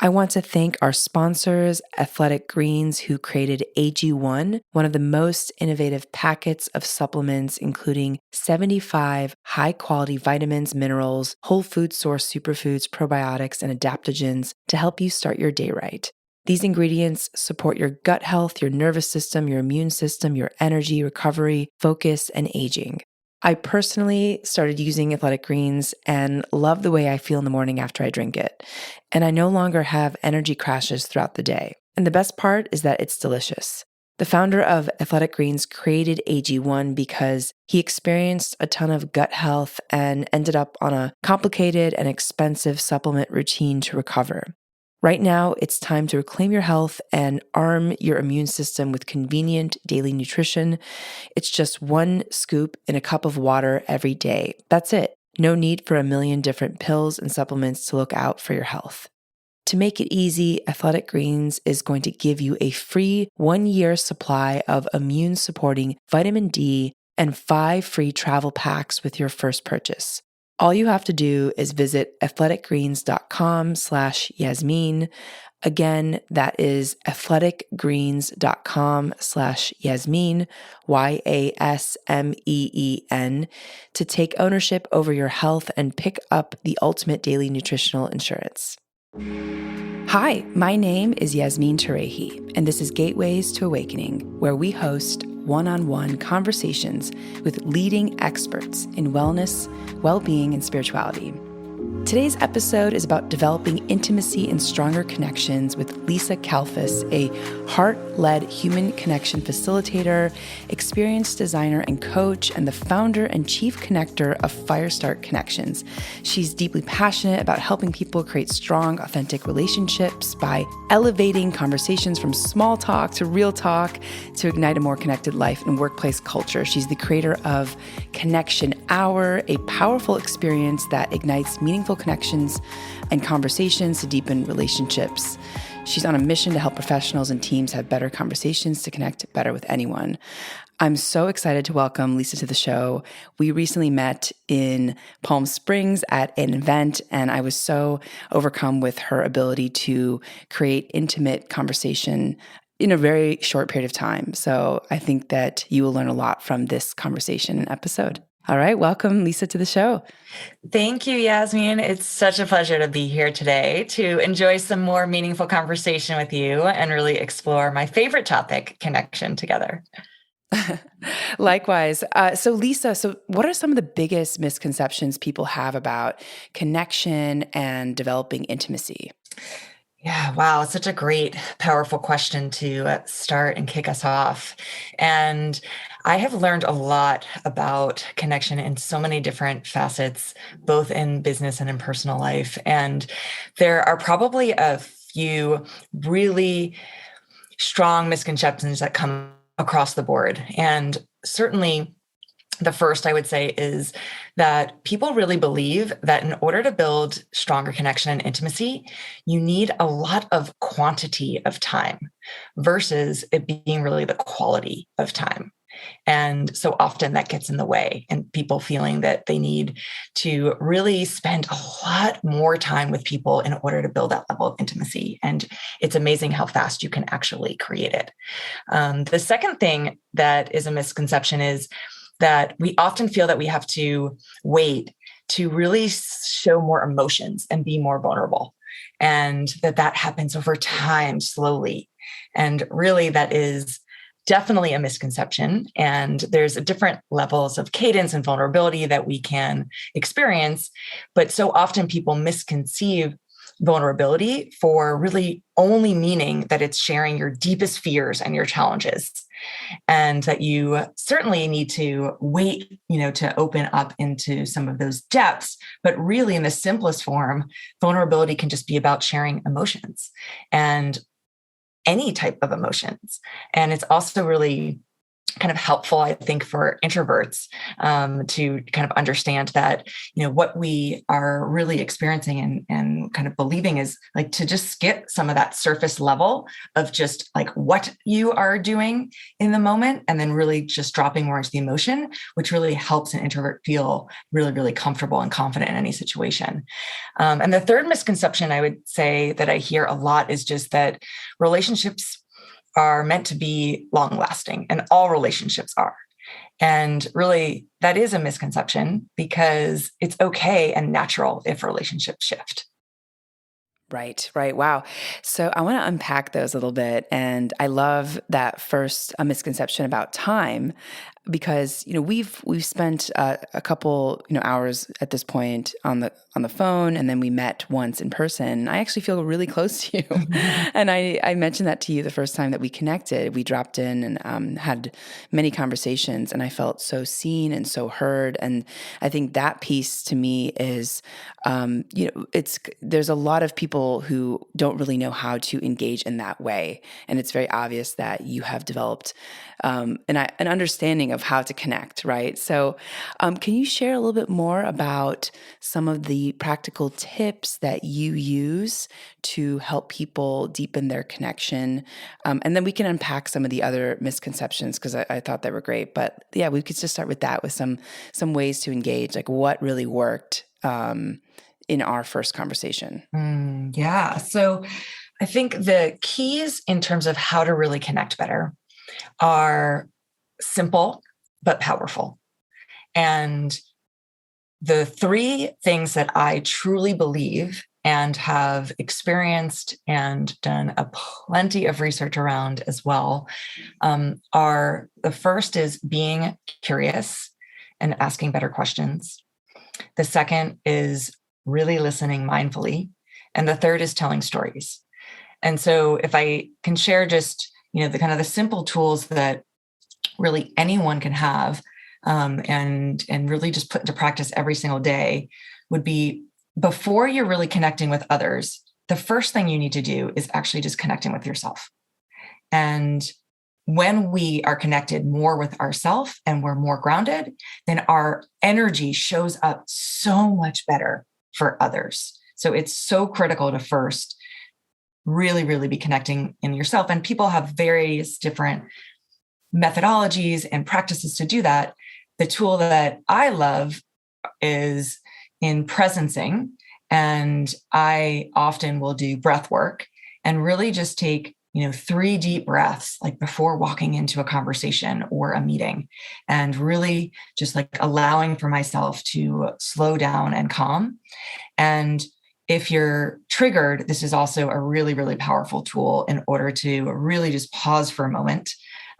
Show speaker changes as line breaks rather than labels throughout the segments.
I want to thank our sponsors, Athletic Greens, who created AG1, one of the most innovative packets of supplements, including 75 high-quality vitamins, minerals, whole food source superfoods, probiotics, and adaptogens to help you start your day right. These ingredients support your gut health, your nervous system, your immune system, your energy, recovery, focus, and aging. I personally started using Athletic Greens and love the way I feel in the morning after I drink it. And I no longer have energy crashes throughout the day. And the best part is that it's delicious. The founder of Athletic Greens created AG1 because he experienced a ton of gut health and ended up on a complicated and expensive supplement routine to recover. Right now, it's time to reclaim your health and arm your immune system with convenient daily nutrition. It's just one scoop in a cup of water every day. That's it. No need for a million different pills and supplements to look out for your health. To make it easy, Athletic Greens is going to give you a free 1-year supply of immune-supporting vitamin D and 5 free travel packs with your first purchase. All you have to do is visit athleticgreens.com/Yasmin. Again, that is athleticgreens.com/Yasmin, YASMEEN, to take ownership over your health and pick up the ultimate daily nutritional insurance. Hi, my name is Yasmin Tarehi, and this is Gateways to Awakening, where we host one-on-one conversations with leading experts in wellness, well-being, and spirituality. Today's episode is about developing intimacy and stronger connections with Lisa Kalfus, a heart-led human connection facilitator, experienced designer and coach, and the founder and chief connector of Firestart Connections. She's deeply passionate about helping people create strong, authentic relationships by elevating conversations from small talk to real talk to ignite a more connected life and workplace culture. She's the creator of Connection Hour, a powerful experience that ignites meaningful connections and conversations to deepen relationships. She's on a mission to help professionals and teams have better conversations to connect better with anyone. I'm so excited to welcome Lisa to the show. We recently met in Palm Springs at an event, and I was so overcome with her ability to create intimate conversation in a very short period of time. So I think that you will learn a lot from this conversation and episode. All right, welcome, Lisa, to the show.
Thank you, Yasmin. It's such a pleasure to be here today to enjoy some more meaningful conversation with you and really explore my favorite topic, connection, together.
Likewise. So Lisa, what are some of the biggest misconceptions people have about connection and developing intimacy?
Yeah, wow. Such a great, powerful question to start and kick us off. And I have learned a lot about connection in so many different facets, both in business and in personal life. And there are probably a few really strong misconceptions that come across the board. And certainly, the first I would say is that people really believe that in order to build stronger connection and intimacy, you need a lot of quantity of time versus it being really the quality of time. And so often that gets in the way, and people feeling that they need to really spend a lot more time with people in order to build that level of intimacy. And it's amazing how fast you can actually create it. The second thing that is a misconception is that we often feel that we have to wait to really show more emotions and be more vulnerable, and that happens over time, slowly. And really, that is definitely a misconception. And there's different levels of cadence and vulnerability that we can experience. But so often people misconceive vulnerability for really only meaning that it's sharing your deepest fears and your challenges. And that you certainly need to wait, to open up into some of those depths. But really, in the simplest form, vulnerability can just be about sharing emotions and any type of emotions. And it's also really kind of helpful, I think, for introverts to kind of understand that, what we are really experiencing and kind of believing is like to just skip some of that surface level of just like what you are doing in the moment, and then really just dropping more into the emotion, which really helps an introvert feel really, really comfortable and confident in any situation. And the third misconception I would say that I hear a lot is just that relationships are meant to be long lasting, and all relationships are. And really, that is a misconception because it's okay and natural if relationships shift.
Right, right. Wow. So I want to unpack those a little bit. And I love that first misconception about time, because we've spent a couple hours at this point on the phone, and then we met once in person. I actually feel really close to you, and I mentioned that to you the first time that we connected. We dropped in and had many conversations, and I felt so seen and so heard. And I think that piece to me is, there's a lot of people who don't really know how to engage in that way, and it's very obvious that you have developed an understanding of how to connect, right? So can you share a little bit more about some of the practical tips that you use to help people deepen their connection? And then we can unpack some of the other misconceptions, because I thought they were great. But yeah, we could just start with that, with some ways to engage, like what really worked in our first conversation.
Yeah. So I think the keys in terms of how to really connect better are simple but powerful. And the three things that I truly believe and have experienced and done a plenty of research around as well are, the first is being curious and asking better questions. The second is really listening mindfully. And the third is telling stories. And so if I can share just, the kind of the simple tools that really anyone can have and really just put into practice every single day, would be, before you're really connecting with others, the first thing you need to do is actually just connecting with yourself. And when we are connected more with ourselves and we're more grounded, then our energy shows up so much better for others. So it's so critical to first really, really be connecting in yourself. And people have various different methodologies and practices to do that. The tool that I love is in presencing. And I often will do breath work and really just take 3 deep breaths, like before walking into a conversation or a meeting, and really just like allowing for myself to slow down and calm. And if you're triggered, this is also a really, really powerful tool in order to really just pause for a moment.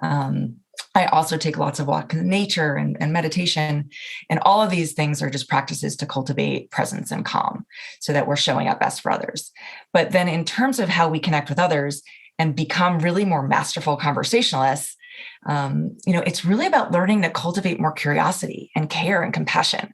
I also take lots of walks in nature and meditation. And all of these things are just practices to cultivate presence and calm so that we're showing up best for others. But then in terms of how we connect with others and become really more masterful conversationalists, it's really about learning to cultivate more curiosity and care and compassion,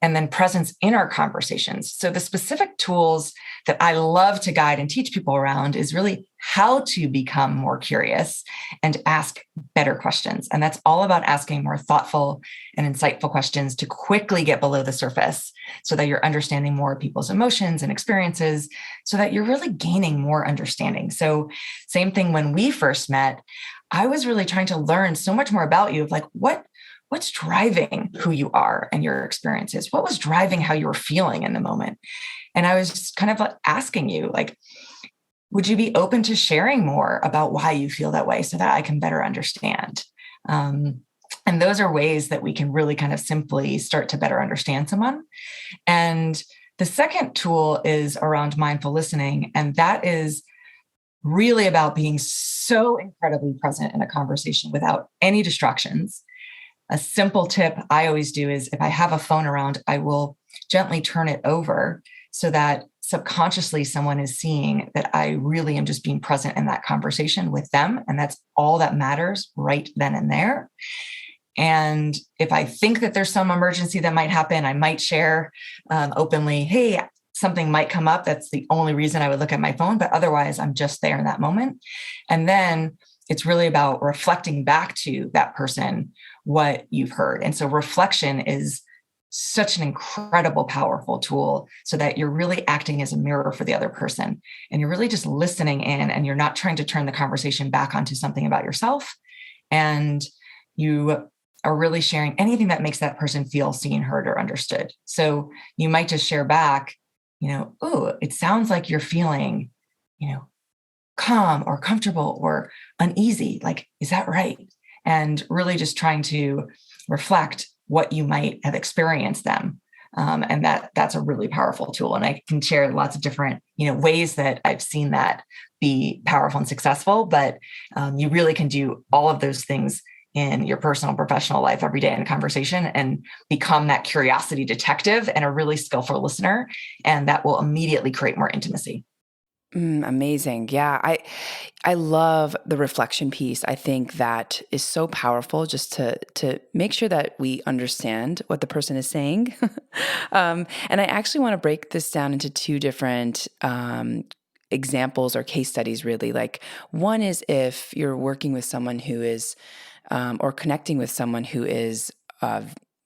and then presence in our conversations. So the specific tools that I love to guide and teach people around is really how to become more curious and ask better questions. And that's all about asking more thoughtful and insightful questions to quickly get below the surface so that you're understanding more of people's emotions and experiences, so that you're really gaining more understanding. So same thing when we first met, I was really trying to learn so much more about you, of like, what's driving who you are and your experiences? What was driving how you were feeling in the moment? And I was just kind of like asking you, like, would you be open to sharing more about why you feel that way so that I can better understand? And those are ways that we can really kind of simply start to better understand someone. And the second tool is around mindful listening. And that is really about being so incredibly present in a conversation without any distractions. A simple tip I always do is, if I have a phone around, I will gently turn it over so that subconsciously someone is seeing that I really am just being present in that conversation with them. And that's all that matters right then and there. And if I think that there's some emergency that might happen, I might share openly, hey, something might come up. That's the only reason I would look at my phone. But otherwise, I'm just there in that moment. And then it's really about reflecting back to that person what you've heard. And so reflection is such an incredible, powerful tool so that you're really acting as a mirror for the other person. And you're really just listening in, and you're not trying to turn the conversation back onto something about yourself. And you are really sharing anything that makes that person feel seen, heard, or understood. So you might just share back, oh, it sounds like you're feeling, calm or comfortable or uneasy. Like, is that right? And really just trying to reflect what you might have experienced them. And that's a really powerful tool. And I can share lots of different, ways that I've seen that be powerful and successful. But you really can do all of those things in your personal and professional life every day in a conversation and become that curiosity detective and a really skillful listener. And that will immediately create more intimacy.
Amazing. Yeah. I love the reflection piece. I think that is so powerful, just to make sure that we understand what the person is saying. And I actually want to break this down into two different examples or case studies, really. Like, one is if you're working with someone who is, or connecting with someone who is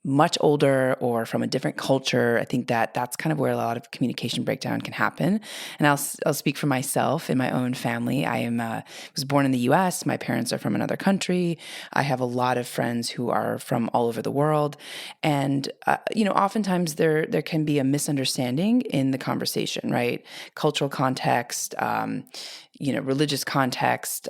much older or from a different culture. I think that that's kind of where a lot of communication breakdown can happen. And I'll speak for myself in my own family. I was born in the U.S. My parents are from another country. I have a lot of friends who are from all over the world, and oftentimes there can be a misunderstanding in the conversation, right? Cultural context, religious context,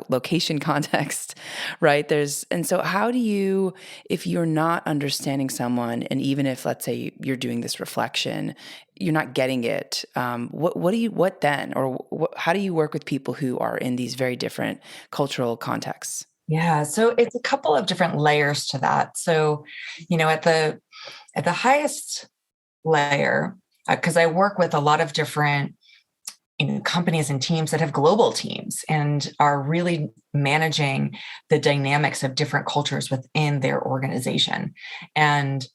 location context, right? And so how do you, if you're not understanding someone, and even if, let's say, you're doing this reflection, you're not getting it, what then? Or how do you work with people who are in these very different cultural contexts?
Yeah, so it's a couple of different layers to that. So, at the highest layer, because I work with a lot of different companies and teams that have global teams and are really managing the dynamics of different cultures within their organization. And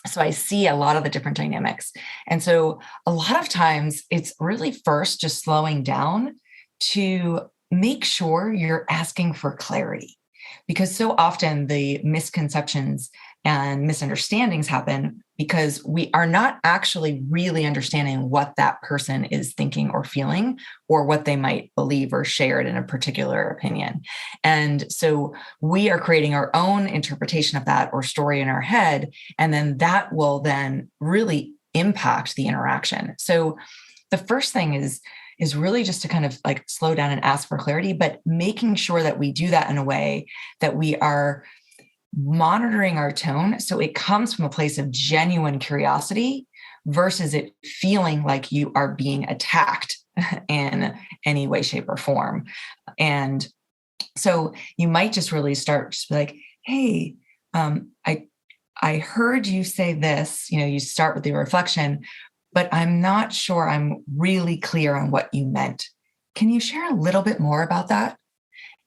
so I see a lot of the different dynamics. And so a lot of times it's really first just slowing down to make sure you're asking for clarity. Because so often the misconceptions and misunderstandings happen because we are not actually really understanding what that person is thinking or feeling, or what they might believe or shared in a particular opinion. And so we are creating our own interpretation of that or story in our head, and then that will then really impact the interaction. So the first thing is really just to kind of like slow down and ask for clarity, but making sure that we do that in a way that we are monitoring our tone. So it comes from a place of genuine curiosity versus it feeling like you are being attacked in any way, shape, or form. And so you might just really start just be like, hey, I heard you say this, you start with the reflection, but I'm not sure I'm really clear on what you meant. Can you share a little bit more about that?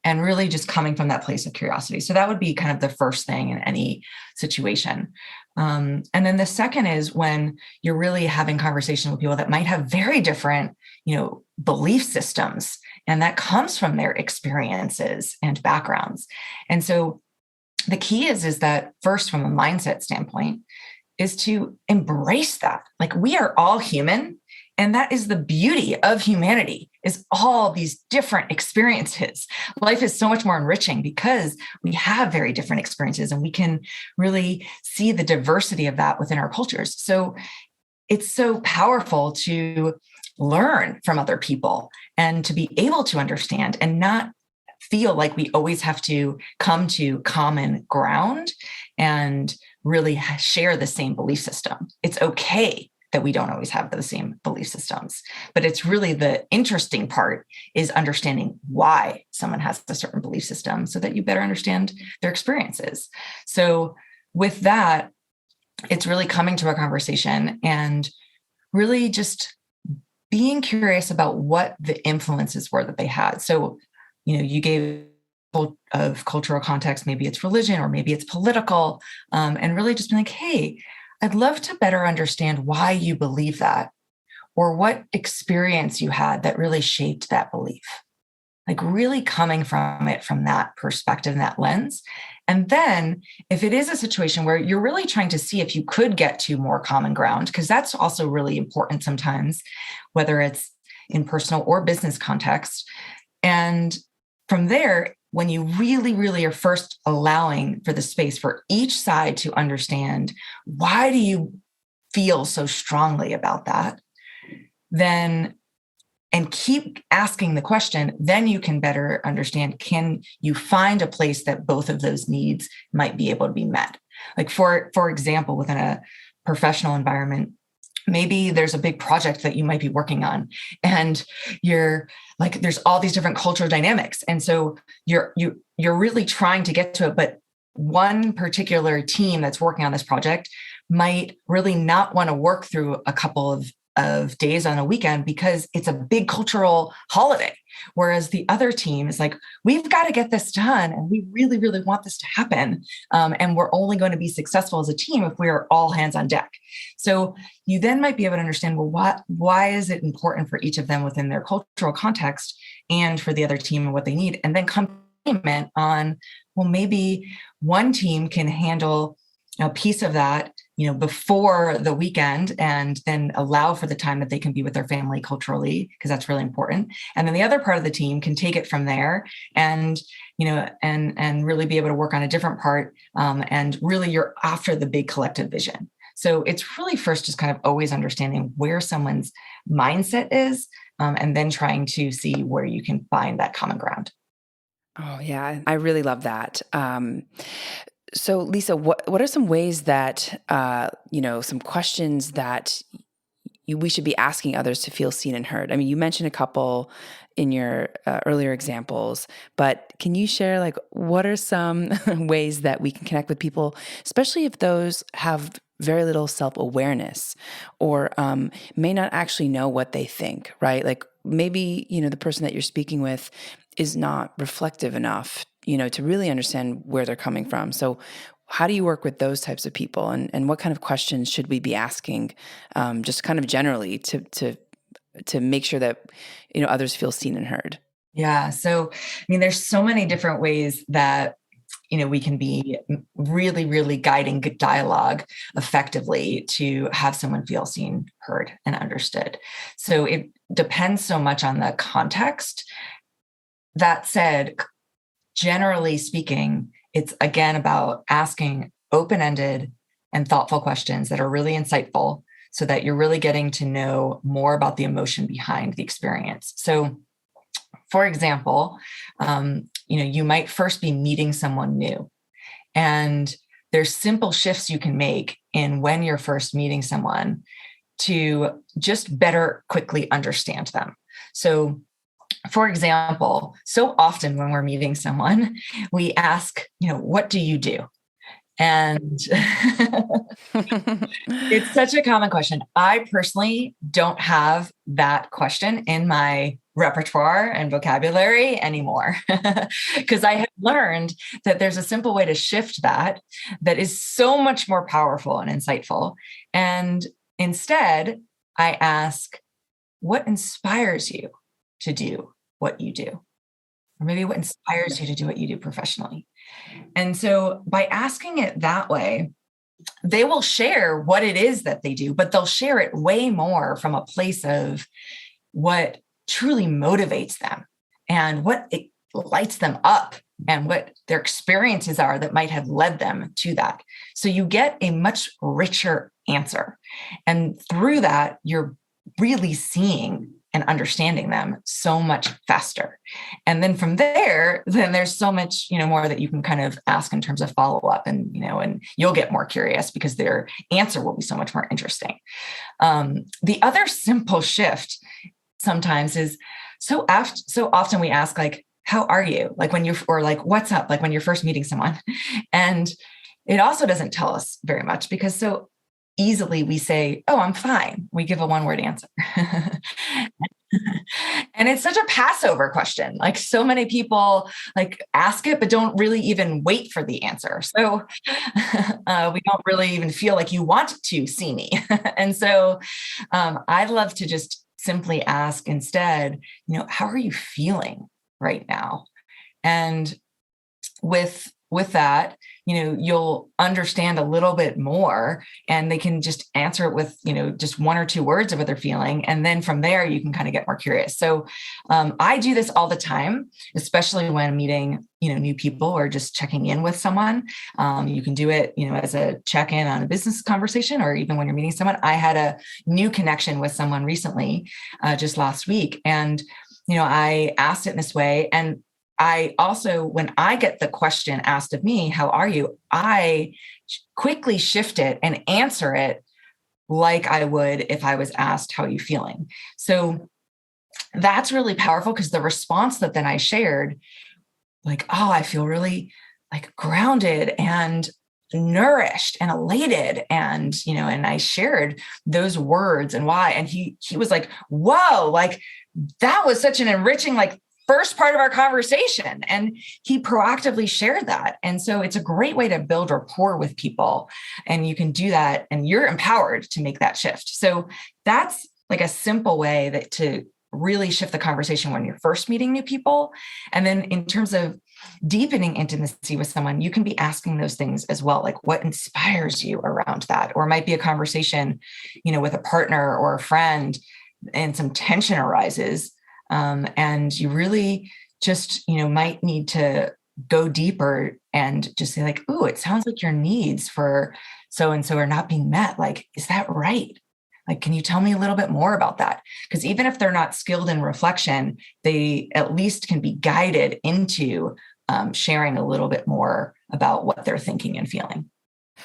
And really just coming from that place of curiosity. So that would be kind of the first thing in any situation. And then the second is when you're really having conversation with people that might have very different, belief systems, and that comes from their experiences and backgrounds. And so the key is that first, from a mindset standpoint, is to embrace that. Like, we are all human. And that is the beauty of humanity, is all these different experiences. Life is so much more enriching because we have very different experiences, and we can really see the diversity of that within our cultures. So it's so powerful to learn from other people and to be able to understand and not feel like we always have to come to common ground and really share the same belief system. It's okay that we don't always have those same belief systems. But it's really the interesting part is understanding why someone has a certain belief system so that you better understand their experiences. So with that, it's really coming to a conversation and really just being curious about what the influences were that they had. So, you gave of cultural context, maybe it's religion or maybe it's political, and really just being like, hey, I'd love to better understand why you believe that, or what experience you had that really shaped that belief. like really coming from it from that perspective and that lens. And then if it is a situation where you're really trying to see if you could get to more common ground, because that's also really important sometimes, whether it's in personal or business context. And from there, when you really, really are first allowing for the space for each side to understand, why do you feel so strongly about that? Then and keep asking the question, then you can better understand, can you find a place that both of those needs might be able to be met? Like for example, within a professional environment, maybe there's a big project that you might be working on and you're like, there's all these different cultural dynamics. And so you're really trying to get to it, but one particular team that's working on this project might really not want to work through a couple of days on a weekend because it's a big cultural holiday. Whereas the other team is like, we've got to get this done and we really, really want this to happen. And we're only going to be successful as a team if we are all hands on deck. So you then might be able to understand, well, why is it important for each of them within their cultural context and for the other team and what they need? And then complement on, well, maybe one team can handle a piece of that, before the weekend and then allow for the time that they can be with their family culturally, because that's really important. And then the other part of the team can take it from there and, and really be able to work on a different part. And really you're after the big collective vision. So it's really first just kind of always understanding where someone's mindset is, and then trying to see where you can find that common ground.
Oh, yeah. I really love that. So, Lisa, what are some ways that, some questions that we should be asking others to feel seen and heard? I mean, you mentioned a couple in your earlier examples, but can you share, like, what are some ways that we can connect with people, especially if those have very little self-awareness or may not actually know what they think, right? Like maybe, the person that you're speaking with is not reflective enough, to really understand where they're coming from. So how do you work with those types of people, and what kind of questions should we be asking, just kind of generally to make sure that, others feel seen and heard?
Yeah. So, there's so many different ways that, we can be really, really guiding good dialogue effectively to have someone feel seen, heard, and understood. So it depends so much on the context. That said, generally speaking, it's again about asking open-ended and thoughtful questions that are really insightful so that you're really getting to know more about the emotion behind the experience. So, for example, you might first be meeting someone new, and there's simple shifts you can make in when you're first meeting someone to just better quickly understand them. So, for example, so often when we're meeting someone, we ask, what do you do? And it's such a common question. I personally don't have that question in my repertoire and vocabulary anymore because I have learned that there's a simple way to shift that is so much more powerful and insightful. And instead, I ask, what inspires you to do what you do? Or maybe what inspires you to do what you do professionally? And so by asking it that way, they will share what it is that they do, but they'll share it way more from a place of what truly motivates them and what it lights them up and what their experiences are that might have led them to that. So you get a much richer answer. And through that, you're really seeing and understanding them so much faster. And then from there, then there's so much, more that you can kind of ask in terms of follow-up and, and you'll get more curious because their answer will be so much more interesting. The other simple shift sometimes is so often we ask, like, how are you? Like or like, what's up? Like when you're first meeting someone. And it also doesn't tell us very much because so easily we say, oh, I'm fine. We give a one-word answer. And it's such a Passover question. Like so many people like ask it, but don't really even wait for the answer. So we don't really even feel like you want to see me. And so I'd love to just simply ask instead, how are you feeling right now? And with that, you'll understand a little bit more, and they can just answer it with, just one or two words of what they're feeling. And then from there, you can kind of get more curious. So I do this all the time, especially when meeting, new people or just checking in with someone. You can do it, as a check-in on a business conversation, or even when you're meeting someone. I had a new connection with someone recently, just last week. And, I asked it in this way. And I also, when I get the question asked of me, how are you? I quickly shift it and answer it like I would if I was asked, how are you feeling? So that's really powerful, because the response that then I shared, like, oh, I feel really like grounded and nourished and elated. And, and I shared those words and why. And he was like, whoa, like that was such an enriching, like, first part of our conversation. And he proactively shared that. And so it's a great way to build rapport with people. And you can do that, and you're empowered to make that shift. So that's like a simple way that to really shift the conversation when you're first meeting new people. And then in terms of deepening intimacy with someone, you can be asking those things as well. Like, what inspires you around that? Or it might be a conversation, with a partner or a friend, and some tension arises. And you really just, might need to go deeper and just say, like, ooh, it sounds like your needs for so-and-so are not being met. Like, is that right? Like, can you tell me a little bit more about that? Because even if they're not skilled in reflection, they at least can be guided into sharing a little bit more about what they're thinking and feeling.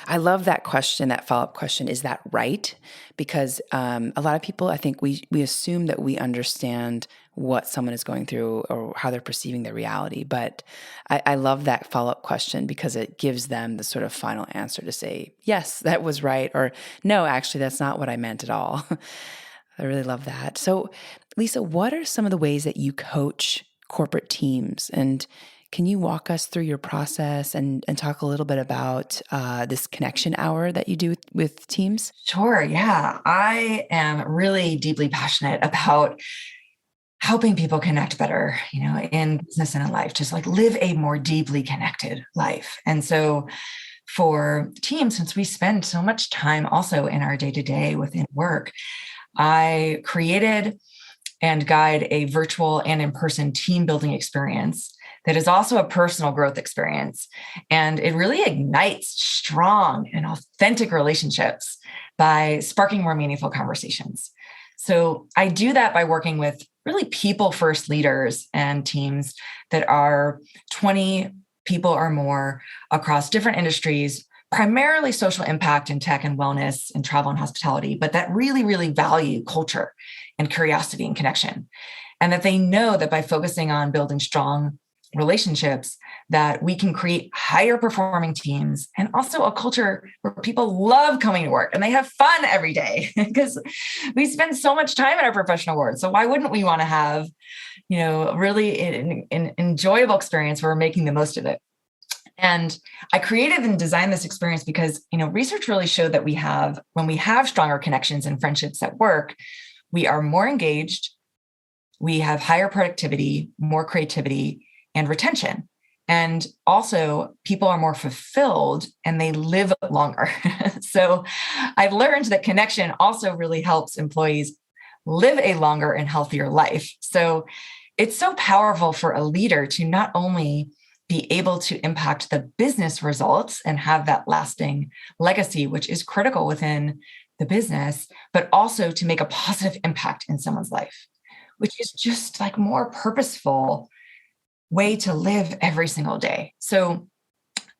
I love that question, that follow-up question, is that right? Because a lot of people, I think we assume that we understand what someone is going through or how they're perceiving their reality. But I love that follow-up question, because it gives them the sort of final answer to say, yes, that was right, or no, actually, that's not what I meant at all. I really love that. So, Lisa, what are some of the ways that you coach corporate teams? And can you walk us through your process and talk a little bit about this connection hour that you do with teams?
Sure. Yeah. I am really deeply passionate about helping people connect better, in business and in life, just like live a more deeply connected life. And so for teams, since we spend so much time also in our day-to-day within work, I created and guide a virtual and in-person team building experience that is also a personal growth experience. And it really ignites strong and authentic relationships by sparking more meaningful conversations. So I do that by working with really people-first leaders and teams that are 20 people or more across different industries, primarily social impact in tech and wellness and travel and hospitality, but that really, really value culture and curiosity and connection. And that they know that by focusing on building strong relationships, that we can create higher performing teams and also a culture where people love coming to work and they have fun every day, because we spend so much time in our professional work. So why wouldn't we want to have, really an enjoyable experience where we're making the most of it? And I created and designed this experience because, research really showed that when we have stronger connections and friendships at work, we are more engaged, we have higher productivity, more creativity, and retention. And also people are more fulfilled and they live longer. So I've learned that connection also really helps employees live a longer and healthier life. So it's so powerful for a leader to not only be able to impact the business results and have that lasting legacy, which is critical within the business, but also to make a positive impact in someone's life, which is just like more purposeful way to live every single day. So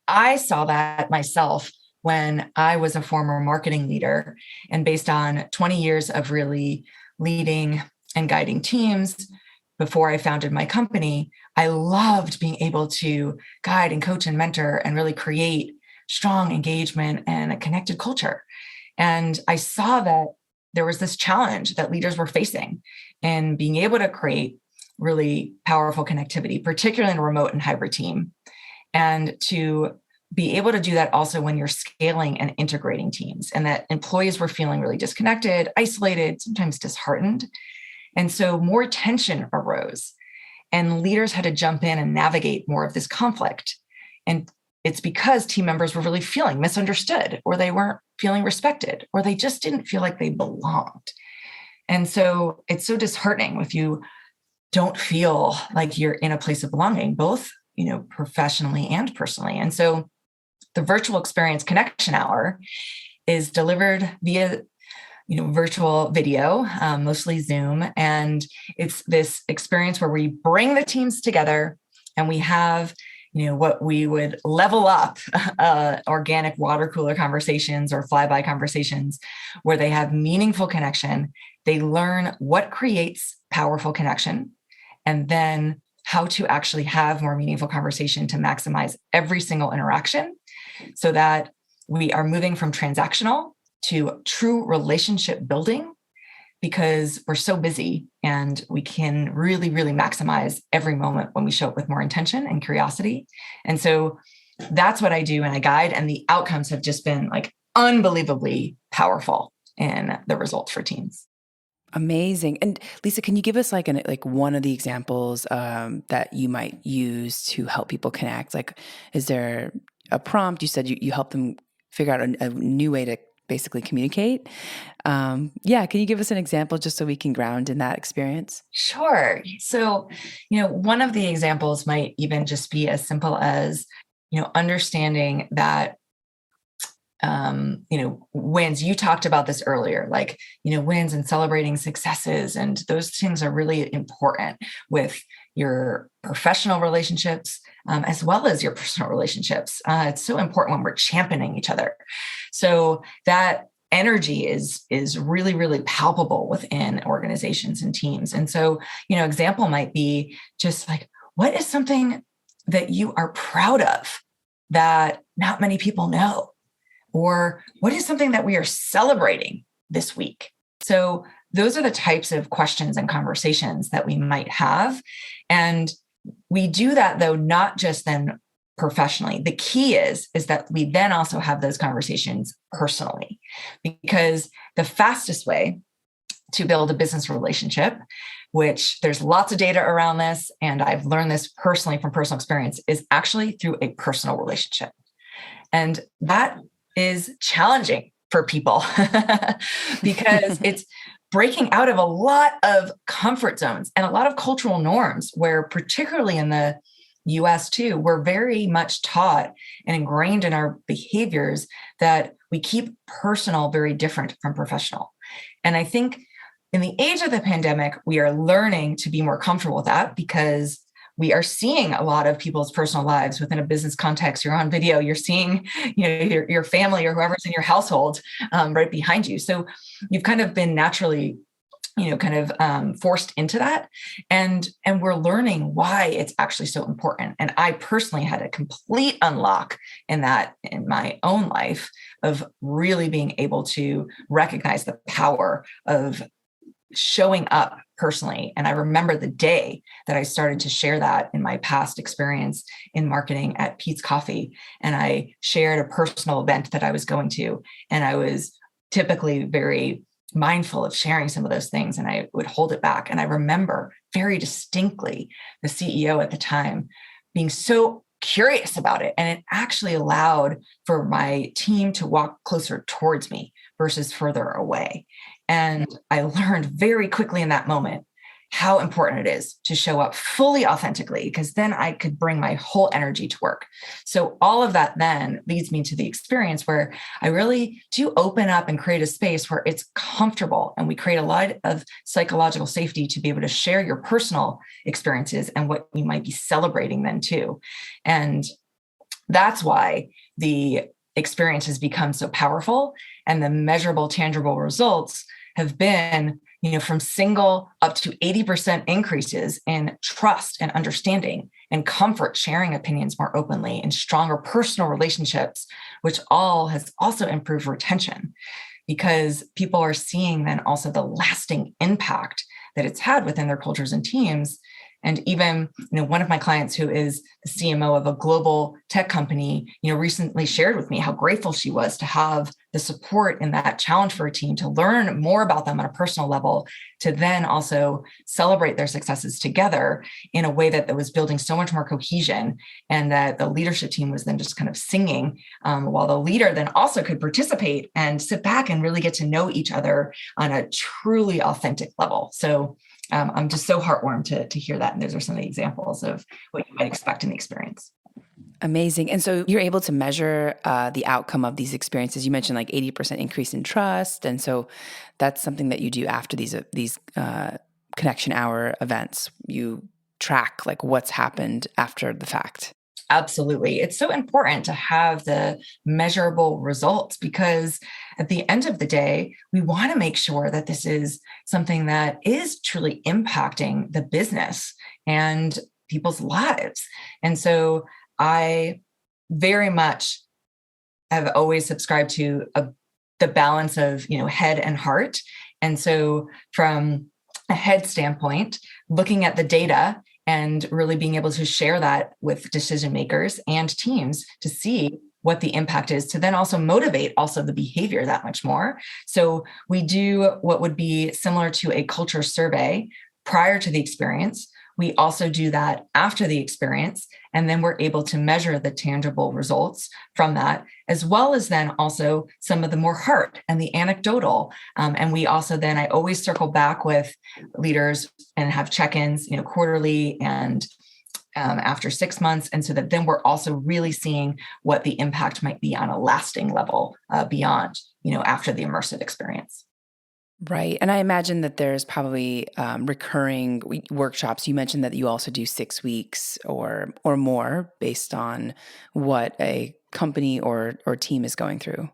I saw that myself when I was a former marketing leader, and based on 20 years of really leading and guiding teams before I founded my company, I loved being able to guide and coach and mentor and really create strong engagement and a connected culture. And I saw that there was this challenge that leaders were facing in being able to create really powerful connectivity, particularly in a remote and hybrid team. And to be able to do that also when you're scaling and integrating teams, and that employees were feeling really disconnected, isolated, sometimes disheartened. And so more tension arose. And leaders had to jump in and navigate more of this conflict. And it's because team members were really feeling misunderstood, or they weren't feeling respected, or they just didn't feel like they belonged. And so it's so disheartening if you don't feel like you're in a place of belonging, both, professionally and personally. And so the virtual experience connection hour is delivered via virtual video, mostly Zoom. And it's this experience where we bring the teams together and we have, what we would level up organic water cooler conversations or flyby conversations where they have meaningful connection. They learn what creates powerful connection and then how to actually have more meaningful conversation to maximize every single interaction so that we are moving from transactional to true relationship building, because we're so busy and we can really, really maximize every moment when we show up with more intention and curiosity. And so that's what I do and I guide, and the outcomes have just been like unbelievably powerful in the results for teams.
Amazing. And Lisa, can you give us like one of the examples that you might use to help people connect? Like, is there a prompt? You said you help them figure out a new way to basically communicate. Can you give us an example just so we can ground in that experience?
Sure. So, one of the examples might even just be as simple as, understanding that, wins. You talked about this earlier, like, wins and celebrating successes. And those things are really important with your professional relationships, as well as your personal relationships. It's so important when we're championing each other. So that energy is really, really palpable within organizations and teams. And so, example might be just like, what is something that you are proud of that not many people know? Or what is something that we are celebrating this week? So those are the types of questions and conversations that we might have. And we do that, though, not just then professionally. The key is that we then also have those conversations personally, because the fastest way to build a business relationship, which there's lots of data around this, and I've learned this personally from personal experience, is actually through a personal relationship. And that is challenging for people because it's breaking out of a lot of comfort zones and a lot of cultural norms where, particularly in the US too, we're very much taught and ingrained in our behaviors that we keep personal very different from professional. And I think in the age of the pandemic, we are learning to be more comfortable with that, because we are seeing a lot of people's personal lives within a business context. You're on video, you're seeing, your family or whoever's in your household right behind you. So you've kind of been naturally, forced into that. And we're learning why it's actually so important. And I personally had a complete unlock in that in my own life of really being able to recognize the power of showing up personally. And I remember the day that I started to share that in my past experience in marketing at Pete's Coffee. And I shared a personal event that I was going to. And I was typically very mindful of sharing some of those things, and I would hold it back. And I remember very distinctly the CEO at the time being so curious about it. And it actually allowed for my team to walk closer towards me versus further away. And I learned very quickly in that moment how important it is to show up fully authentically, because then I could bring my whole energy to work. So all of that then leads me to the experience where I really do open up and create a space where it's comfortable, and we create a lot of psychological safety to be able to share your personal experiences and what you might be celebrating then too. And that's why the experience has become so powerful, and the measurable, tangible results have been, from single up to 80% increases in trust and understanding and comfort, sharing opinions more openly, and stronger personal relationships, which all has also improved retention, because people are seeing then also the lasting impact that it's had within their cultures and teams. And even, one of my clients who is the CMO of a global tech company, recently shared with me how grateful she was to have the support in that challenge for a team to learn more about them on a personal level, to then also celebrate their successes together in a way that was building so much more cohesion, and that the leadership team was then just kind of singing, while the leader then also could participate and sit back and really get to know each other on a truly authentic level. So I'm just so heartwarmed to hear that. And those are some of the examples of what you might expect in the experience.
Amazing. And so you're able to measure the outcome of these experiences. You mentioned like 80% increase in trust. And so that's something that you do after these connection hour events. You track like what's happened after the fact.
Absolutely. It's so important to have the measurable results, because at the end of the day, we want to make sure that this is something that is truly impacting the business and people's lives. And so I very much have always subscribed to the balance of, head and heart. And so from a head standpoint, looking at the data and really being able to share that with decision makers and teams to see what the impact is, to then also motivate also the behavior that much more. So we do what would be similar to a culture survey prior to the experience. We also do that after the experience, and then we're able to measure the tangible results from that, as well as then also some of the more heart and the anecdotal. And we also then, I always circle back with leaders and have check-ins, quarterly and after 6 months. And so that then we're also really seeing what the impact might be on a lasting level beyond, after the immersive experience.
Right. And I imagine that there's probably recurring workshops. You mentioned that you also do 6 weeks or more based on what a company or team is going through.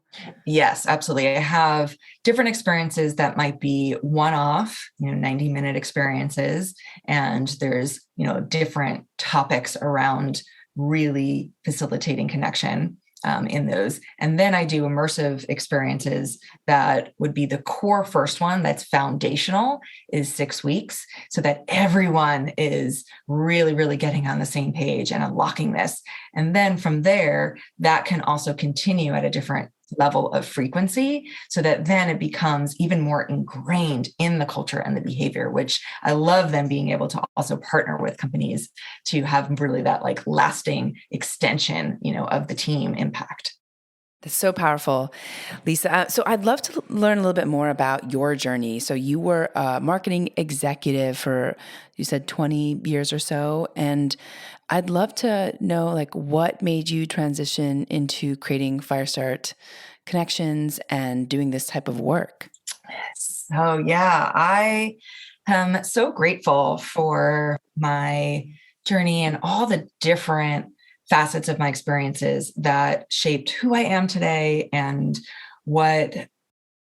Yes, absolutely. I have different experiences that might be one-off, 90-minute experiences. And there's, different topics around really facilitating connection in those. And then I do immersive experiences that would be the core first one that's foundational, is 6 weeks, so that everyone is really, really getting on the same page and unlocking this. And then from there, that can also continue at a different level of frequency, so that then it becomes even more ingrained in the culture and the behavior, which I love them being able to also partner with companies to have really that like lasting extension, of the team impact.
That's so powerful, Lisa. So I'd love to learn a little bit more about your journey. So you were a marketing executive for, you said 20 years or so. And I'd love to know like what made you transition into creating Firestart connections and doing this type of work.
So yeah, I am so grateful for my journey and all the different facets of my experiences that shaped who I am today, and what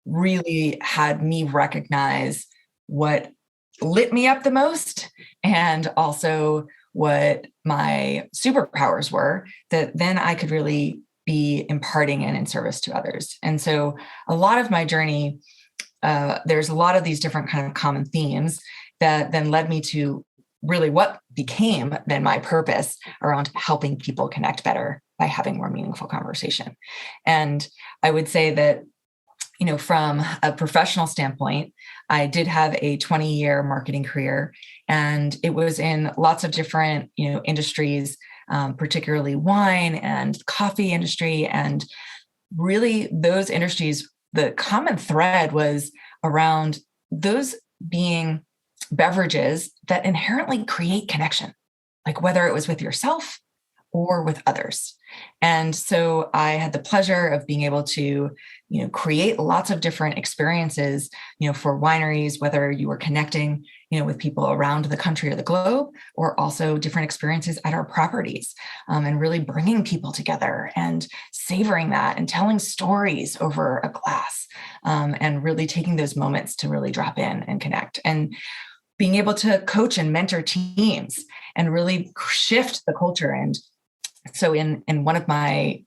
really had me recognize what lit me up the most, and also what my superpowers were, that then I could really be imparting and in service to others. And so a lot of my journey, there's a lot of these different kind of common themes that then led me to really what became then my purpose around helping people connect better by having more meaningful conversation. And I would say that, from a professional standpoint, I did have a 20-year marketing career, and it was in lots of different, industries, particularly wine and coffee industry. And really those industries, the common thread was around those being beverages that inherently create connection, like whether it was with yourself or with others. And so I had the pleasure of being able to, create lots of different experiences, for wineries, whether you were connecting, with people around the country or the globe, or also different experiences at our properties, and really bringing people together and savoring that and telling stories over a glass, and really taking those moments to really drop in and connect, and being able to coach and mentor teams and really shift the culture. And so in one of my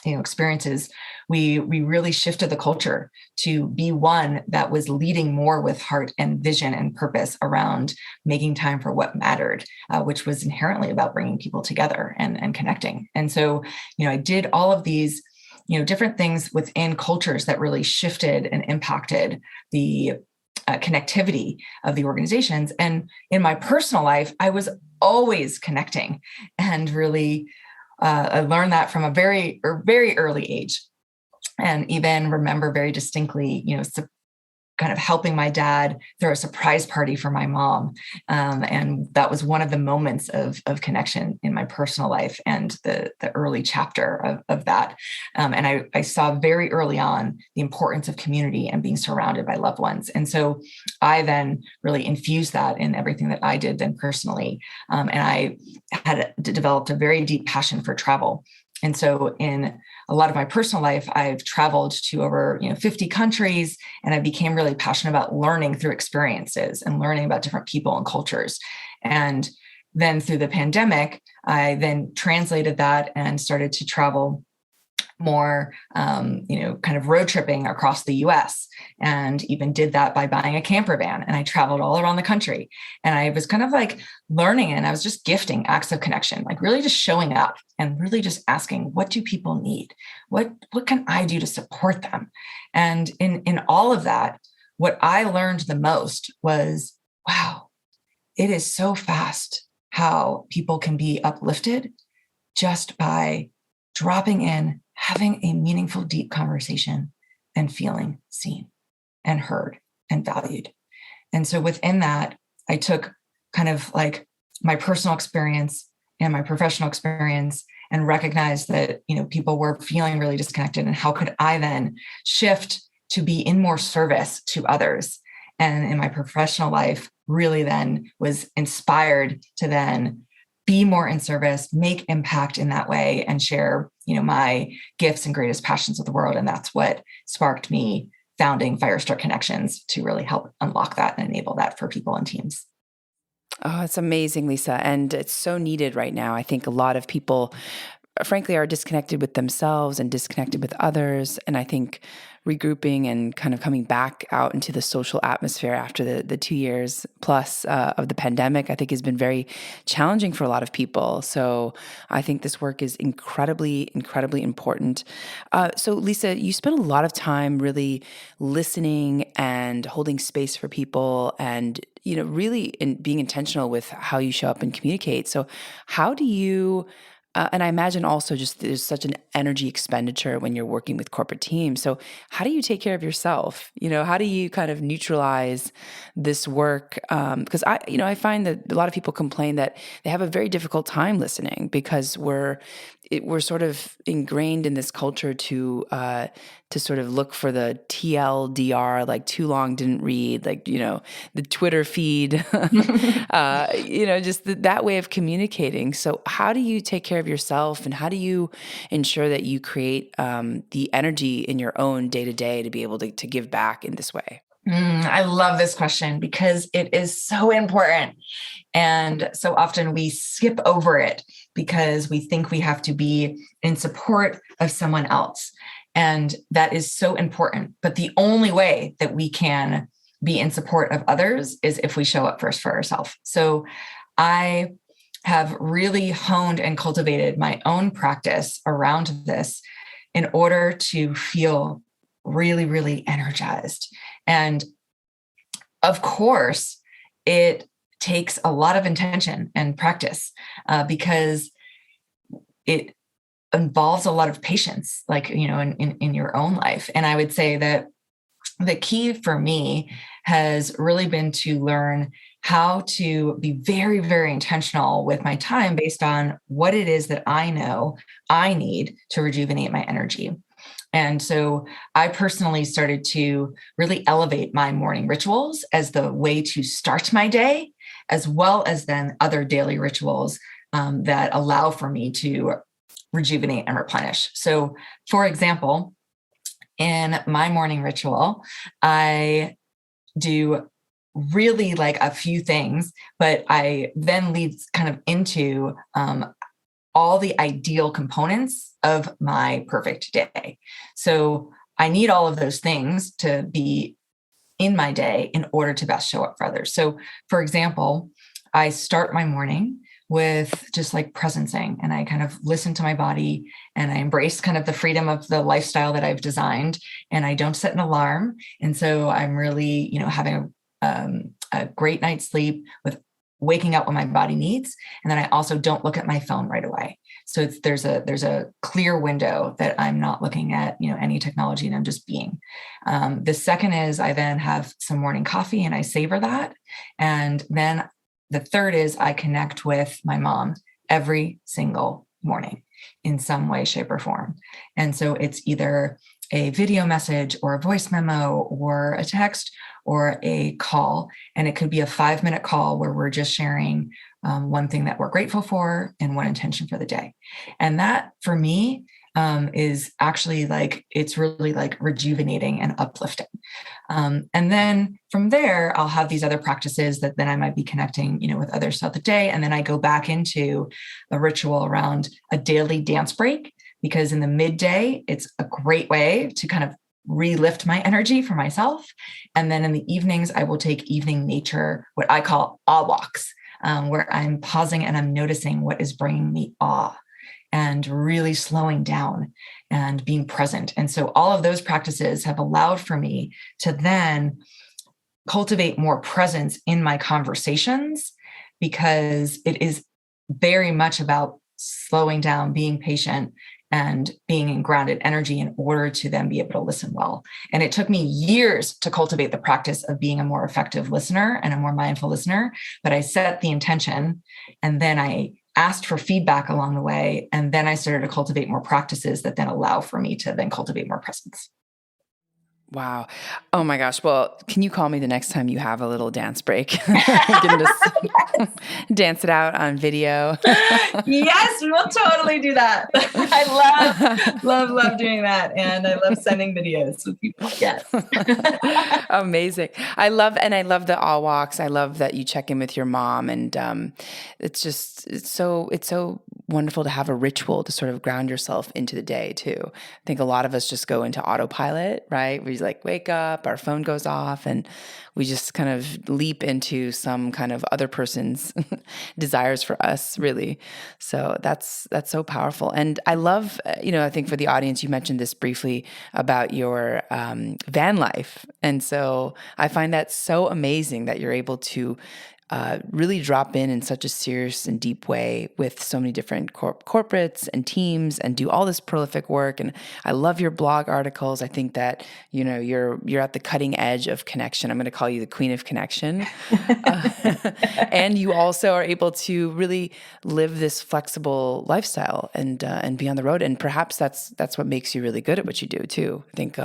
experiences, we really shifted the culture to be one that was leading more with heart and vision and purpose around making time for what mattered, which was inherently about bringing people together and connecting. And so, I did all of these, different things within cultures that really shifted and impacted the connectivity of the organizations. And in my personal life, I was always connecting, and really I learned that from a very early age, and even remember very distinctly, kind of helping my dad throw a surprise party for my mom. And that was one of the moments of connection in my personal life, and the early chapter of that. And I saw very early on the importance of community and being surrounded by loved ones. And so I then really infused that in everything that I did then personally. And I had developed a very deep passion for travel. And so in a lot of my personal life, I've traveled to over 50 countries, and I became really passionate about learning through experiences and learning about different people and cultures. And then through the pandemic, I then translated that and started to travel more, kind of road tripping across the US, and even did that by buying a camper van. And I traveled all around the country, and I was kind of like learning, and I was just gifting acts of connection, like really just showing up and really just asking, what do people need? What can I do to support them? And in all of that, what I learned the most was, wow, it is so fast how people can be uplifted just by dropping in, having a meaningful, deep conversation, and feeling seen and heard and valued. And so within that, I took kind of like my personal experience and my professional experience, and recognized that, people were feeling really disconnected, and how could I then shift to be in more service to others. And in my professional life, really then was inspired to then be more in service, make impact in that way, and share, my gifts and greatest passions with the world. And that's what sparked me founding Firestart Connections, to really help unlock that and enable that for people and teams.
Oh, it's amazing, Lisa. And it's so needed right now. I think a lot of people, frankly, are disconnected with themselves and disconnected with others. And I think regrouping and kind of coming back out into the social atmosphere after the 2 years plus of the pandemic, I think has been very challenging for a lot of people. So I think this work is incredibly, incredibly important. So Lisa, you spent a lot of time really listening and holding space for people, and really being intentional with how you show up and communicate. So how do you and I imagine also just there's such an energy expenditure when you're working with corporate teams. So how do you take care of yourself? How do you kind of neutralize this work? Because I find that a lot of people complain that they have a very difficult time listening, because we're sort of ingrained in this culture to sort of look for the TLDR, like too long, didn't read, like, the Twitter feed, just that way of communicating. So how do you take care of yourself, and how do you ensure that you create the energy in your own day-to-day to be able to give back in this way?
I love this question, because it is so important. And so often we skip over it because we think we have to be in support of someone else. And that is so important. But the only way that we can be in support of others is if we show up first for ourselves. So I have really honed and cultivated my own practice around this in order to feel really, really energized. And of course, it takes a lot of intention and practice, because it involves a lot of patience, like, in your own life. And I would say that the key for me has really been to learn how to be very, very intentional with my time based on what it is that I know I need to rejuvenate my energy. And so I personally started to really elevate my morning rituals as the way to start my day, as well as then other daily rituals that allow for me to rejuvenate and replenish. So, for example, in my morning ritual, I do really like a few things, but I then lead kind of into all the ideal components of my perfect day. So I need all of those things to be in my day in order to best show up for others. So, for example, I start my morning with just like presencing, and I kind of listen to my body, and I embrace kind of the freedom of the lifestyle that I've designed, and I don't set an alarm. And so I'm really, having a great night's sleep with waking up when my body needs. And then I also don't look at my phone right away. So there's a clear window that I'm not looking at, any technology, and I'm just being. The second is I then have some morning coffee and I savor that. And then the third is I connect with my mom every single morning in some way, shape, or form. And so it's either a video message or a voice memo or a text or a call. And it could be a 5-minute call where we're just sharing one thing that we're grateful for and one intention for the day. And that for me is actually it's really rejuvenating and uplifting. And then from there, I'll have these other practices that then I might be connecting, with others throughout the day. And then I go back into a ritual around a daily dance break, because in the midday, it's a great way to kind of relift my energy for myself. And then in the evenings, I will take evening nature, what I call awe walks, where I'm pausing and I'm noticing what is bringing me awe and really slowing down and being present. And so all of those practices have allowed for me to then cultivate more presence in my conversations, because it is very much about slowing down, being patient, and being in grounded energy in order to then be able to listen well. And it took me years to cultivate the practice of being a more effective listener and a more mindful listener. But I set the intention, and then I asked for feedback along the way. And then I started to cultivate more practices that then allow for me to then cultivate more presence.
Wow. Oh my gosh. Well, can you call me the next time you have a little dance break? Can just dance it out on video.
Yes, we'll totally do that. I love doing that. And I love sending videos with people. Yes.
Amazing. I love the all walks. I love that you check in with your mom, and it's so wonderful to have a ritual to sort of ground yourself into the day too. I think a lot of us just go into autopilot, right? We wake up, our phone goes off, and we just kind of leap into some kind of other person's desires for us, really. So that's so powerful. And I love, I think for the audience, you mentioned this briefly about your van life. And so I find that so amazing that you're able to really drop in such a serious and deep way with so many different corporates and teams, and do all this prolific work. And I love your blog articles. I think that you're at the cutting edge of connection. I'm going to call you the queen of connection. And you also are able to really live this flexible lifestyle and be on the road. And perhaps that's what makes you really good at what you do too. I think.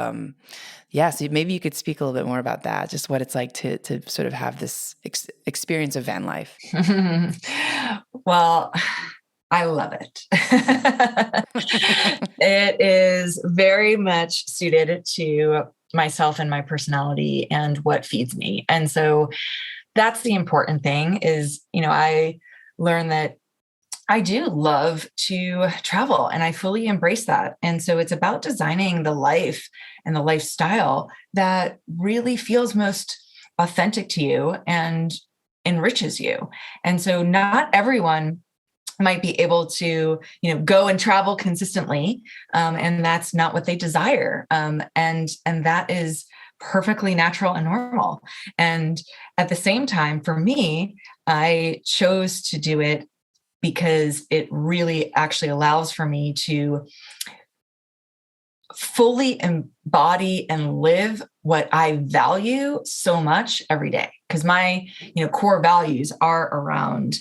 So maybe you could speak a little bit more about that, just what it's like to sort of have this experience of van life.
Well, I love it. It is very much suited to myself and my personality and what feeds me. And so that's the important thing is, I learned that I do love to travel, and I fully embrace that. And so it's about designing the life and the lifestyle that really feels most authentic to you and enriches you. And so not everyone might be able to, go and travel consistently. And that's not what they desire. And that is perfectly natural and normal. And at the same time, for me, I chose to do it because it really actually allows for me to fully embody and live what I value so much every day. Because my, core values are around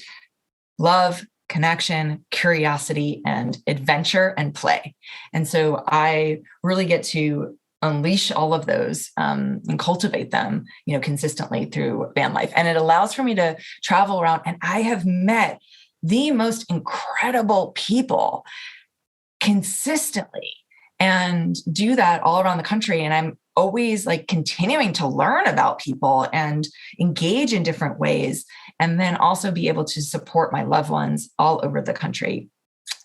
love, connection, curiosity, and adventure and play. And so I really get to unleash all of those and cultivate them, consistently through van life. And it allows for me to travel around. And I have met the most incredible people consistently and do that all around the country. And I'm always continuing to learn about people and engage in different ways, and then also be able to support my loved ones all over the country.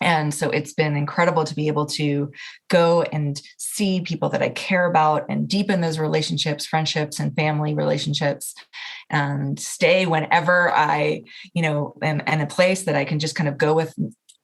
And so it's been incredible to be able to go and see people that I care about and deepen those relationships, friendships, and family relationships, and stay whenever I, am in a place that I can just kind of go with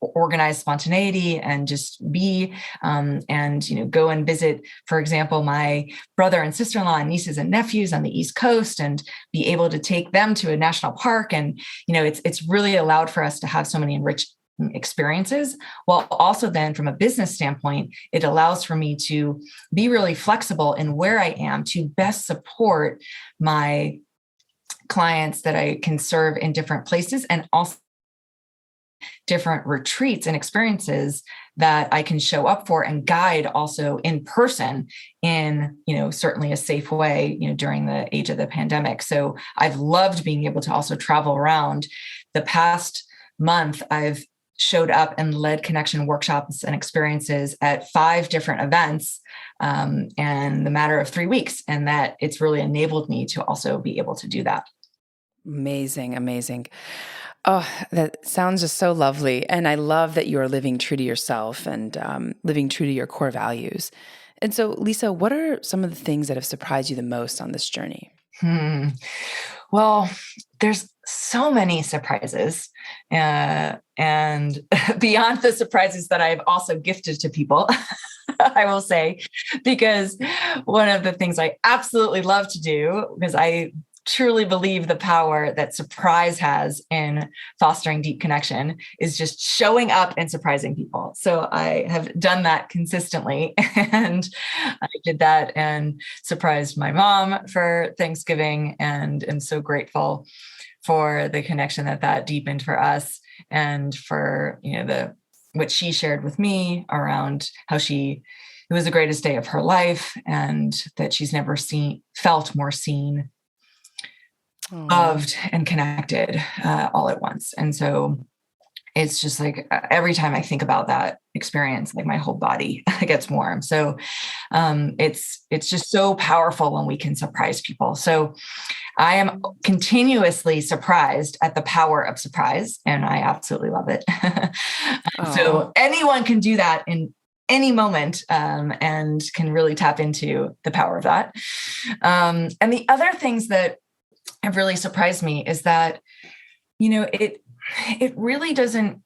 organized spontaneity and just be, and go and visit, for example, my brother and sister-in-law and nieces and nephews on the East Coast, and be able to take them to a national park. And it's really allowed for us to have so many enriched experiences, while also then from a business standpoint, it allows for me to be really flexible in where I am to best support my clients that I can serve in different places, and also different retreats and experiences that I can show up for and guide also in person in, certainly a safe way, during the age of the pandemic. So I've loved being able to also travel around. The past month, I've showed up and led connection workshops and experiences at 5 different events in the matter of 3 weeks. And that it's really enabled me to also be able to do that.
Amazing, amazing. Oh, that sounds just so lovely. And I love that you are living true to yourself and living true to your core values. And so, Lisa, what are some of the things that have surprised you the most on this journey?
Well, there's so many surprises, and beyond the surprises that I've also gifted to people, I will say, because one of the things I absolutely love to do, because I truly believe the power that surprise has in fostering deep connection, is just showing up and surprising people. So I have done that consistently, and I did that and surprised my mom for Thanksgiving, and am so grateful for the connection that deepened for us, and for what she shared with me around how it was the greatest day of her life, and that she's never felt more seen, loved, and connected all at once. And so it's just like every time I think about that experience, like my whole body gets warm. So it's just so powerful when we can surprise people. So I am continuously surprised at the power of surprise, and I absolutely love it. So anyone can do that in any moment, and can really tap into the power of that. And the other things that have really surprised me is that, it really doesn't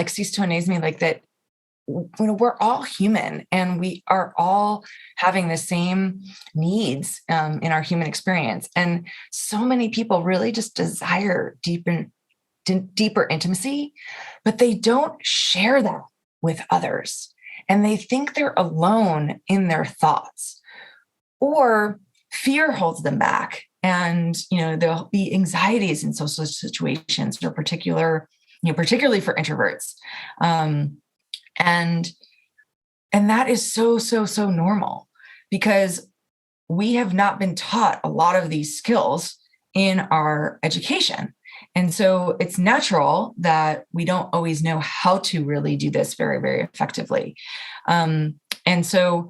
cease to amaze me, like that, we're all human, and we are all having the same needs in our human experience. And so many people really just desire deeper intimacy, but they don't share that with others. And they think they're alone in their thoughts, or fear holds them back. And, there'll be anxieties in social situations, or particularly for introverts. And that is so, so, so normal, because we have not been taught a lot of these skills in our education. And so it's natural that we don't always know how to really do this very, very effectively. And so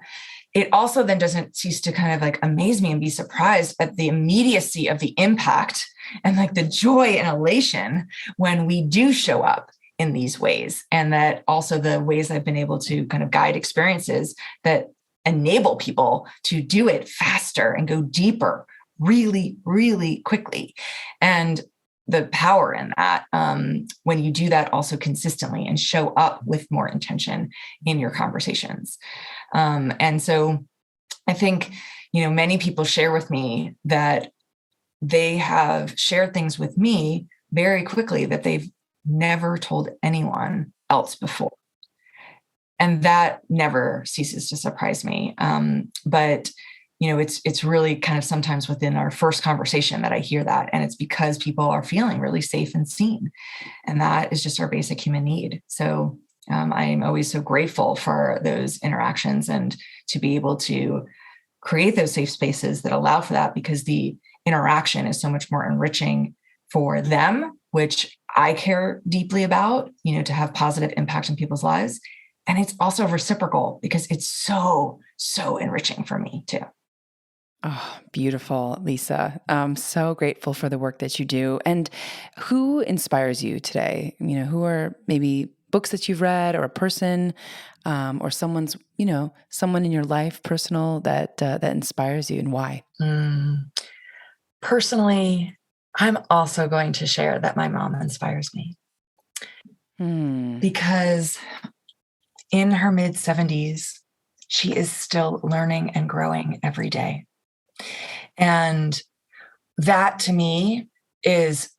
it also then doesn't cease to kind of like amaze me and be surprised at the immediacy of the impact, and like the joy and elation when we do show up in these ways. And that also the ways I've been able to kind of guide experiences that enable people to do it faster and go deeper really, really quickly. And the power in that, when you do that also consistently and show up with more intention in your conversations. And so I think, many people share with me that they have shared things with me very quickly that they've never told anyone else before. And that never ceases to surprise me. But it's really kind of sometimes within our first conversation that I hear that. And it's because people are feeling really safe and seen. And that is just our basic human need. So I'm always so grateful for those interactions, and to be able to create those safe spaces that allow for that, because the interaction is so much more enriching for them, which I care deeply about, to have positive impact in people's lives. And it's also reciprocal, because it's so, so enriching for me too.
Oh, beautiful, Lisa. I'm so grateful for the work that you do. And who inspires you today? Who are maybe books that you've read or a person or someone in your life, personal, that inspires you, and why?
Personally, I'm also going to share that my mom inspires me because in her mid-70s, she is still learning and growing every day. And that to me is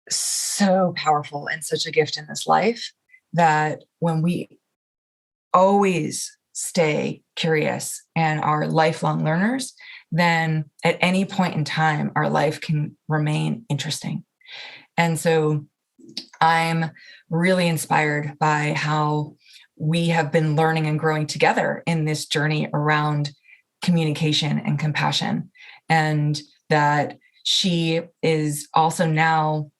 so powerful and such a gift in this life, that when we always stay curious and are lifelong learners, then at any point in time, our life can remain interesting. And so I'm really inspired by how we have been learning and growing together in this journey around communication and compassion, and that she is also now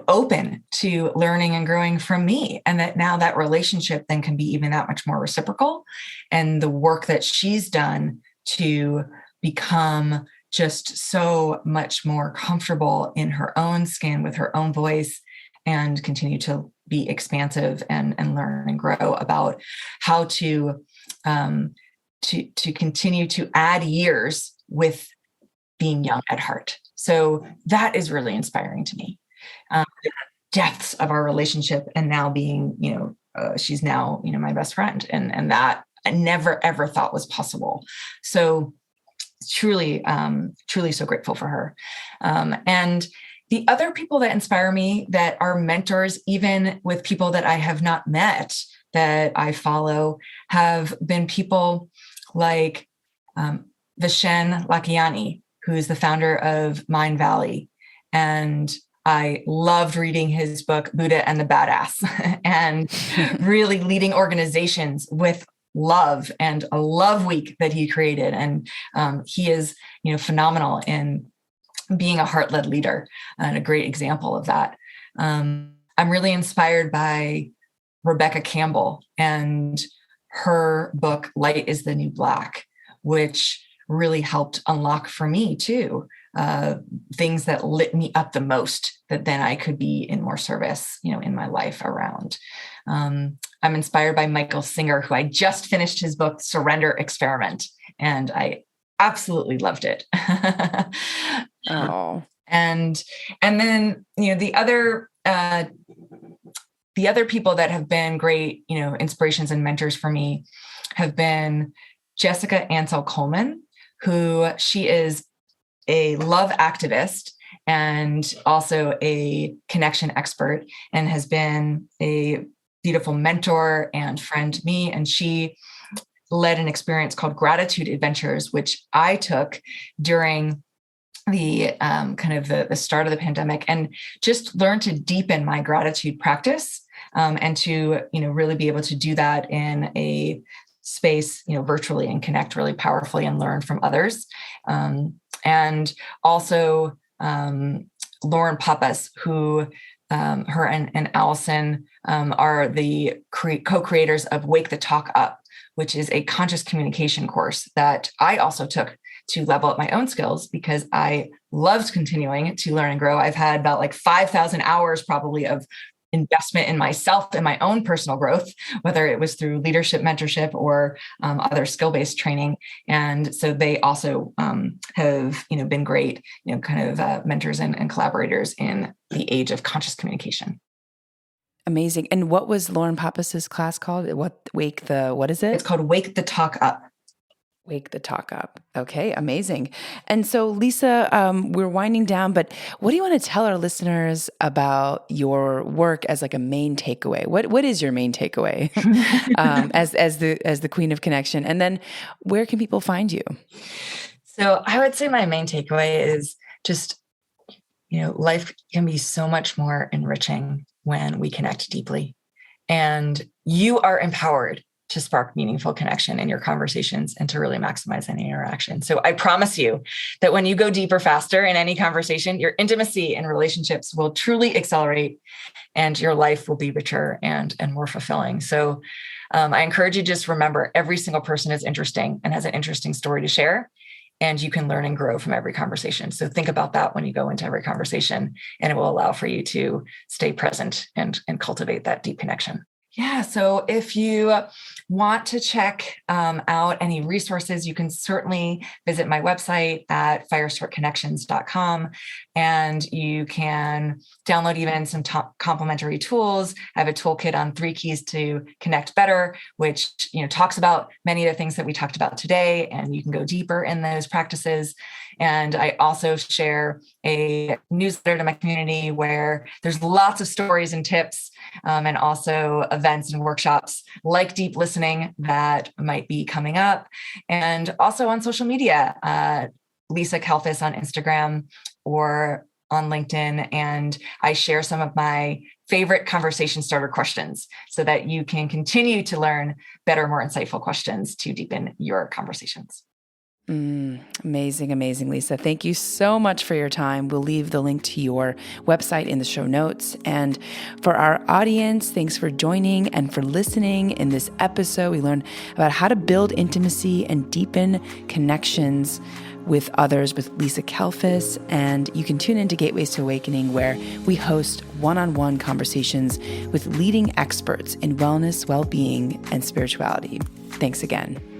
open to learning and growing from me, and that now that relationship then can be even that much more reciprocal. And the work that she's done to become just so much more comfortable in her own skin with her own voice, and continue to be expansive and learn and grow about how to continue to add years with being young at heart. So that is really inspiring to me. The depths of our relationship, and now being, she's now, my best friend, and that I never ever thought was possible. So truly, truly so grateful for her. And the other people that inspire me, that are mentors, even with people that I have not met, that I follow, have been people like Vishen Lakhiani, who is the founder of Mind Valley. And I loved reading his book, Buddha and the Badass, and really leading organizations with love, and a love week that he created. And he is, phenomenal in being a heart-led leader and a great example of that. I'm really inspired by Rebecca Campbell and her book, Light is the New Black, which really helped unlock for me too, things that lit me up the most, that then I could be in more service, in my life around. I'm inspired by Michael Singer, who I just finished his book, Surrender Experiment, and I absolutely loved it.
Oh.
And then, the other people that have been great, inspirations and mentors for me have been Jessica Ansel Coleman, who she is a love activist and also a connection expert, and has been a beautiful mentor and friend to me. And she led an experience called Gratitude Adventures, which I took during the the start of the pandemic, and just learned to deepen my gratitude practice, and to really be able to do that in a space virtually, and connect really powerfully and learn from others. And also Lauren Pappas, who her and Allison are the co-creators of Wake the Talk Up, which is a conscious communication course that I also took to level up my own skills, because I loved continuing to learn and grow. I've had about 5,000 hours probably of investment in myself and my own personal growth, whether it was through leadership mentorship or other skill-based training. And so they also have been great mentors and collaborators in the age of conscious communication.
Amazing. And what was Lauren Pappas's class called? What is it?
It's called Wake the Talk Up.
Wake the Talk Up. Okay, amazing. And so, Lisa, we're winding down, but what do you want to tell our listeners about your work as a main takeaway? What is your main takeaway as the Queen of Connection? And then, where can people find you?
So, I would say my main takeaway is just, life can be so much more enriching when we connect deeply, and you are empowered to spark meaningful connection in your conversations and to really maximize any interaction. So I promise you that when you go deeper, faster in any conversation, your intimacy and relationships will truly accelerate, and your life will be richer and more fulfilling. So I encourage you to just remember, every single person is interesting and has an interesting story to share. and you can learn and grow from every conversation. So think about that when you go into every conversation, and it will allow for you to stay present and cultivate that deep connection. Yeah, so if you want to check out any resources, you can certainly visit my website at firestartconnections.com, and you can download even some complimentary tools. I have a toolkit on 3 keys to connect better, which talks about many of the things that we talked about today, and you can go deeper in those practices. And I also share a newsletter to my community where there's lots of stories and tips, and also events and workshops like deep listening that might be coming up. And also on social media, Lisa Kalfus on Instagram or on LinkedIn. And I share some of my favorite conversation starter questions so that you can continue to learn better, more insightful questions to deepen your conversations.
Amazing, amazing, Lisa. Thank you so much for your time. We'll leave the link to your website in the show notes. And for our audience, thanks for joining and for listening. In this episode, we learned about how to build intimacy and deepen connections with others with Lisa Kalfus. And you can tune into Gateways to Awakening, where we host one-on-one conversations with leading experts in wellness, well-being, and spirituality. Thanks again.